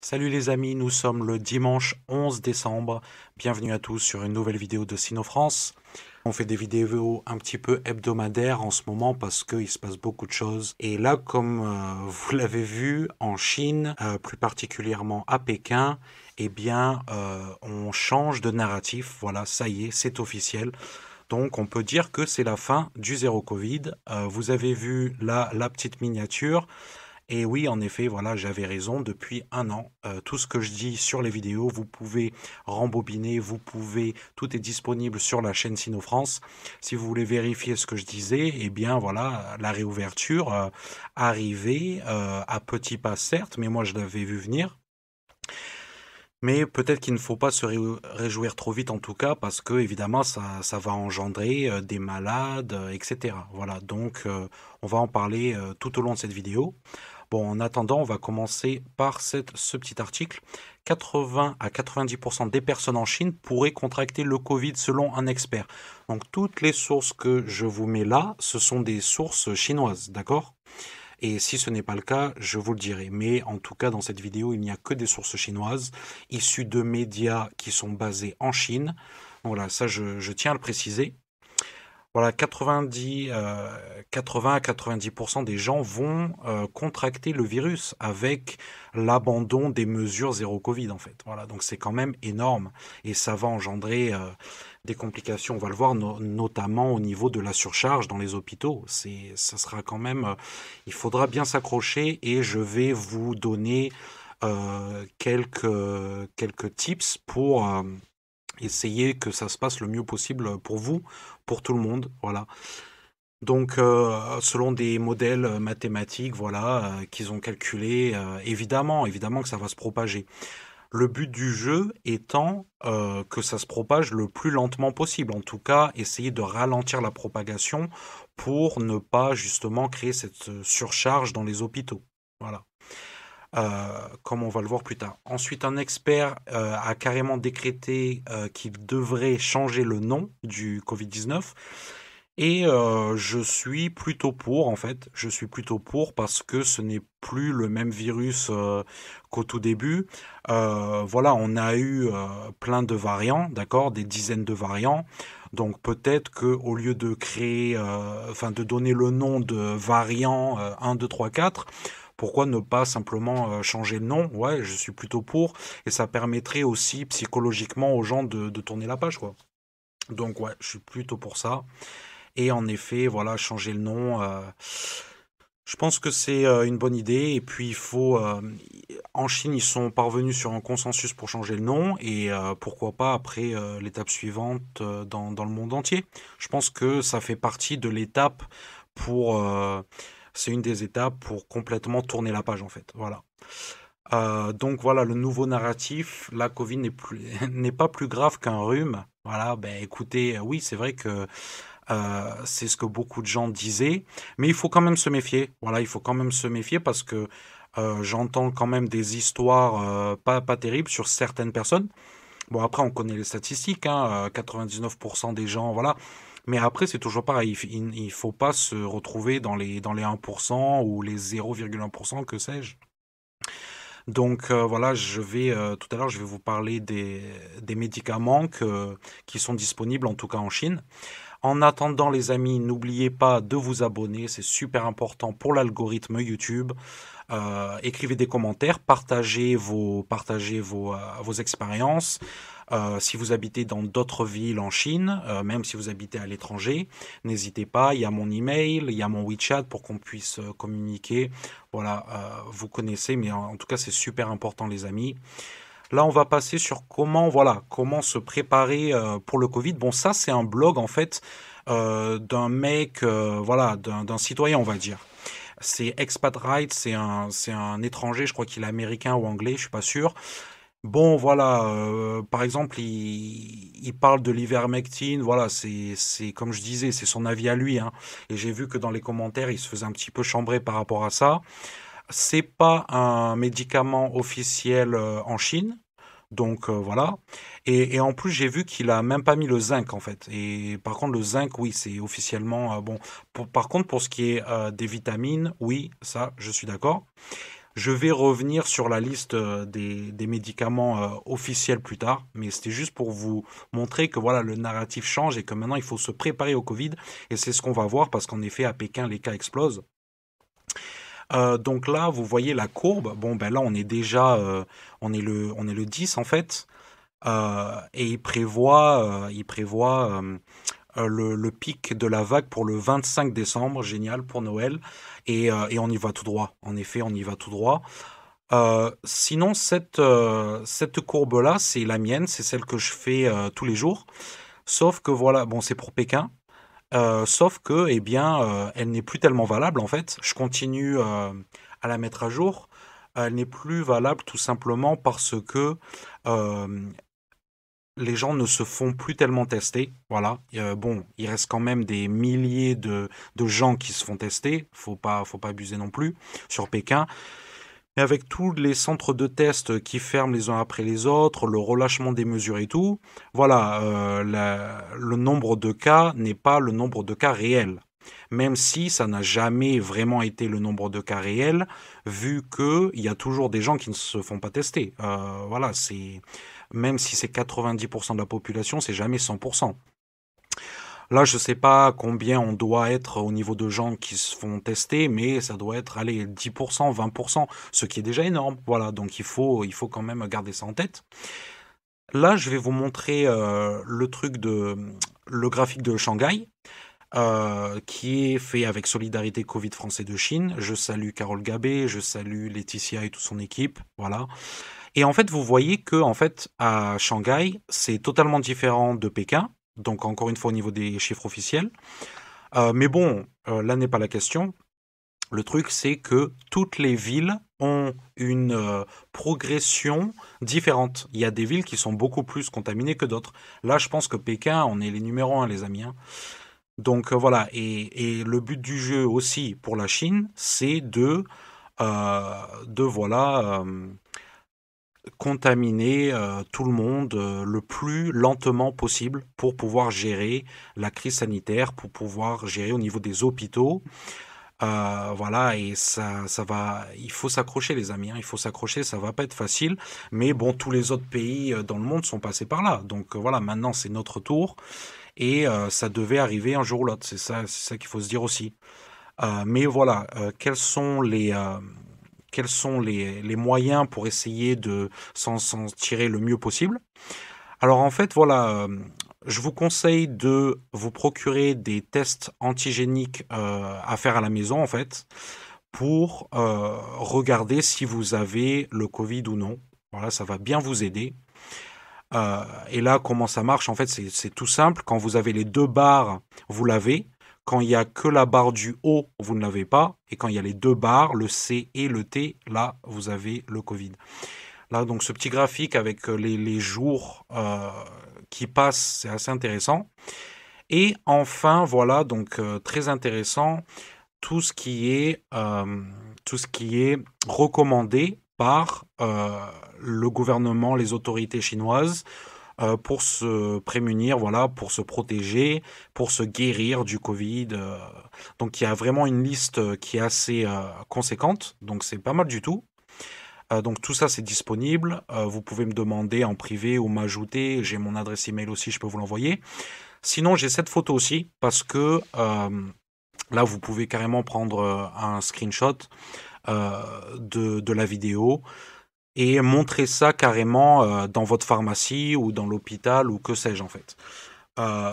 Salut les amis, nous sommes le dimanche 11 décembre. Bienvenue à tous sur une nouvelle vidéo de Sinofrance. On fait des vidéos un petit peu hebdomadaires en ce moment parce qu'il se passe beaucoup de choses. Et là, comme vous l'avez vu, en Chine, plus particulièrement à Pékin, eh bien, on change de narratif. Voilà, ça y est, c'est officiel. Donc, on peut dire que c'est la fin du zéro Covid. Vous avez vu là la petite miniature. Et oui, en effet, voilà, j'avais raison depuis un an. Tout ce que je dis sur les vidéos, vous pouvez rembobiner, tout est disponible sur la chaîne Sinofrance. Si vous voulez vérifier ce que je disais, eh bien voilà, la réouverture arrivait à petits pas certes, mais moi je l'avais vu venir. Mais peut-être qu'il ne faut pas se réjouir trop vite en tout cas, parce que évidemment ça va engendrer des malades, etc. Voilà, donc on va en parler tout au long de cette vidéo. Bon, en attendant, on va commencer par ce petit article. 80 à 90% des personnes en Chine pourraient contracter le Covid selon un expert. Donc toutes les sources que je vous mets là, ce sont des sources chinoises, d'accord? Et si ce n'est pas le cas, je vous le dirai. Mais en tout cas, dans cette vidéo, il n'y a que des sources chinoises, issues de médias qui sont basés en Chine. Voilà, ça je tiens à le préciser. Voilà, 80 à 90% des gens vont contracter le virus avec l'abandon des mesures zéro Covid en fait. Voilà, donc c'est quand même énorme et ça va engendrer des complications. On va le voir notamment au niveau de la surcharge dans les hôpitaux. Ça sera quand même, il faudra bien s'accrocher et je vais vous donner quelques tips pour essayer que ça se passe le mieux possible pour vous, pour tout le monde, voilà. Donc, selon des modèles mathématiques, voilà, qu'ils ont calculés, évidemment que ça va se propager. Le but du jeu étant que ça se propage le plus lentement possible. En tout cas, essayer de ralentir la propagation pour ne pas justement créer cette surcharge dans les hôpitaux. Voilà. Comme on va le voir plus tard. Ensuite, un expert a carrément décrété qu'il devrait changer le nom du Covid-19. Et je suis plutôt pour, en fait. Je suis plutôt pour parce que ce n'est plus le même virus qu'au tout début. Voilà, on a eu plein de variants, d'accord, des dizaines de variants. Donc peut-être que au lieu de créer, enfin de donner le nom de variant 1, 2, 3, 4, pourquoi ne pas simplement changer le nom? Ouais, je suis plutôt pour. Et ça permettrait aussi psychologiquement aux gens de tourner la page, quoi. Donc ouais, je suis plutôt pour ça. Et en effet, voilà, changer le nom, je pense que c'est une bonne idée. Et puis, en Chine, ils sont parvenus sur un consensus pour changer le nom. Et pourquoi pas après l'étape suivante dans le monde entier. Je pense que ça fait partie de l'étape pour. C'est une des étapes pour complètement tourner la page, en fait. Voilà. Donc voilà, le nouveau narratif, la Covid n'est pas plus grave qu'un rhume. Voilà, ben écoutez, oui, c'est vrai que c'est ce que beaucoup de gens disaient, mais il faut quand même se méfier. Voilà, il faut quand même se méfier parce que j'entends quand même des histoires pas terribles sur certaines personnes. Bon, après, on connaît les statistiques, hein, 99% des gens, voilà. Mais après, c'est toujours pareil. Il faut pas se retrouver dans les 1% ou les 0,1%, que sais-je. Donc voilà, tout à l'heure, je vais vous parler des médicaments qui sont disponibles, en tout cas en Chine. En attendant, les amis, n'oubliez pas de vous abonner, c'est super important pour l'algorithme YouTube. Écrivez des commentaires, partagez vos expériences. Si vous habitez dans d'autres villes en Chine, même si vous habitez à l'étranger, n'hésitez pas. Il y a mon email, il y a mon WeChat pour qu'on puisse communiquer. Voilà, vous connaissez, mais en tout cas, c'est super important, les amis. Là, on va passer sur comment se préparer pour le Covid. Bon, ça, c'est un blog en fait d'un mec, voilà, d'un citoyen, on va dire. C'est Expat Right, c'est un étranger, je crois qu'il est américain ou anglais, je suis pas sûr. Bon, voilà, par exemple, il parle de l'ivermectine, voilà, c'est comme je disais, c'est son avis à lui, hein. Et j'ai vu que dans les commentaires, il se faisait un petit peu chambrer par rapport à ça. C'est pas un médicament officiel en Chine, donc voilà. Et en plus, j'ai vu qu'il a même pas mis le zinc en fait. Et par contre, le zinc, oui, c'est officiellement bon. Par contre, pour ce qui est des vitamines, oui, ça, je suis d'accord. Je vais revenir sur la liste des médicaments officiels plus tard, mais c'était juste pour vous montrer que voilà, le narratif change et que maintenant il faut se préparer au Covid. Et c'est ce qu'on va voir parce qu'en effet, à Pékin, les cas explosent. Donc là, vous voyez la courbe. Bon, ben là, on est déjà, on est le 10 en fait. Et il prévoit le pic de la vague pour le 25 décembre, génial pour Noël, et on y va tout droit. En effet, on y va tout droit. Sinon, cette courbe-là, c'est la mienne, c'est celle que je fais tous les jours. Sauf que voilà, bon, c'est pour Pékin. Sauf que, eh bien, elle n'est plus tellement valable en fait. Je continue à la mettre à jour. Elle n'est plus valable tout simplement parce que euh, les gens ne se font plus tellement tester. Voilà. Bon, il reste quand même des milliers de gens qui se font tester. Faut pas abuser non plus sur Pékin. Mais avec tous les centres de tests qui ferment les uns après les autres, le relâchement des mesures et tout, voilà, le nombre de cas n'est pas le nombre de cas réels. Même si ça n'a jamais vraiment été le nombre de cas réels, vu qu'il y a toujours des gens qui ne se font pas tester. Voilà, même si c'est 90% de la population, c'est jamais 100%. Là, je sais pas combien on doit être au niveau de gens qui se font tester, mais ça doit être, allez, 10%, 20%, ce qui est déjà énorme. Voilà, donc il faut quand même garder ça en tête. Là, je vais vous montrer le graphique de Shanghai, qui est fait avec Solidarité Covid Français de Chine. Je salue Carole Gabé, je salue Laetitia et toute son équipe. Voilà. Et en fait, vous voyez que en fait, à Shanghai, c'est totalement différent de Pékin. Donc encore une fois au niveau des chiffres officiels. Mais bon, là n'est pas la question. Le truc, c'est que toutes les villes ont une progression différente. Il y a des villes qui sont beaucoup plus contaminées que d'autres. Là, je pense que Pékin, on est les numéros 1, les amis, hein. Donc voilà, et le but du jeu aussi pour la Chine, c'est de voilà, contaminer tout le monde le plus lentement possible pour pouvoir gérer la crise sanitaire, pour pouvoir gérer au niveau des hôpitaux. Voilà, et ça va. Il faut s'accrocher, les amis, hein, il faut s'accrocher. Ça va pas être facile, mais bon, tous les autres pays dans le monde sont passés par là. Donc voilà, maintenant c'est notre tour, et ça devait arriver un jour ou l'autre. C'est ça qu'il faut se dire aussi. Mais voilà, quels sont les moyens pour essayer de s'en tirer le mieux possible. Alors en fait, voilà, je vous conseille de vous procurer des tests antigéniques à faire à la maison, en fait, pour regarder si vous avez le Covid ou non. Voilà, ça va bien vous aider. Et là, comment ça marche? En fait, c'est tout simple. Quand vous avez les deux barres, vous l'avez. Quand il y a que la barre du haut, vous ne l'avez pas. Et quand il y a les deux barres, le C et le T, là, vous avez le Covid. Là, donc, ce petit graphique avec les jours qui passent, c'est assez intéressant. Et enfin, voilà, donc très intéressant, tout ce qui est, recommandé par le gouvernement, les autorités chinoises, pour se prémunir, voilà, pour se protéger, pour se guérir du Covid. Donc il y a vraiment une liste qui est assez conséquente, donc c'est pas mal du tout. Donc tout ça c'est disponible. Vous pouvez me demander en privé ou m'ajouter. J'ai mon adresse email aussi, je peux vous l'envoyer. Sinon j'ai cette photo aussi parce que là vous pouvez carrément prendre un screenshot de la vidéo et montrer ça carrément dans votre pharmacie ou dans l'hôpital ou que sais-je en fait. Euh,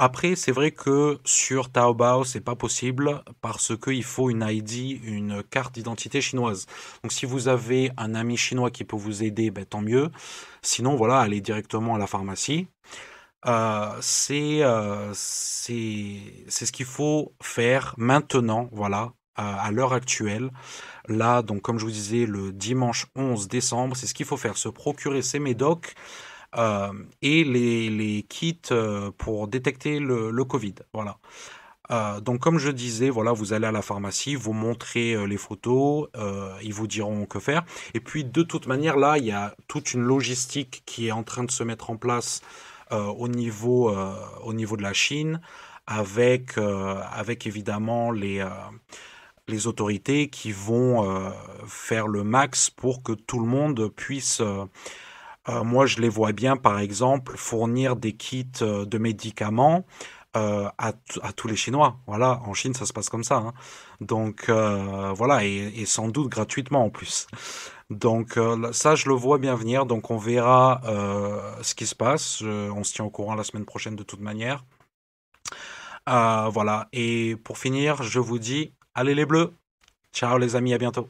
Après, c'est vrai que sur Taobao, c'est pas possible parce qu'il faut une ID, une carte d'identité chinoise. Donc, si vous avez un ami chinois qui peut vous aider, ben, tant mieux. Sinon, voilà, allez directement à la pharmacie. C'est ce qu'il faut faire maintenant, voilà, à l'heure actuelle. Là, donc, comme je vous disais, le dimanche 11 décembre, c'est ce qu'il faut faire, se procurer ces médocs et les kits pour détecter le Covid. Voilà. Donc, comme je disais, voilà, vous allez à la pharmacie, vous montrez les photos, ils vous diront que faire. Et puis, de toute manière, là, il y a toute une logistique qui est en train de se mettre en place au niveau de la Chine, avec évidemment les autorités qui vont faire le max pour que tout le monde puisse moi, je les vois bien, par exemple, fournir des kits de médicaments à tous les Chinois. Voilà, en Chine, ça se passe comme ça, hein. Donc, voilà, et sans doute gratuitement en plus. Donc, ça, je le vois bien venir. Donc, on verra ce qui se passe. On se tient au courant la semaine prochaine de toute manière. Voilà, et pour finir, je vous dis, allez les Bleus! Ciao les amis, à bientôt!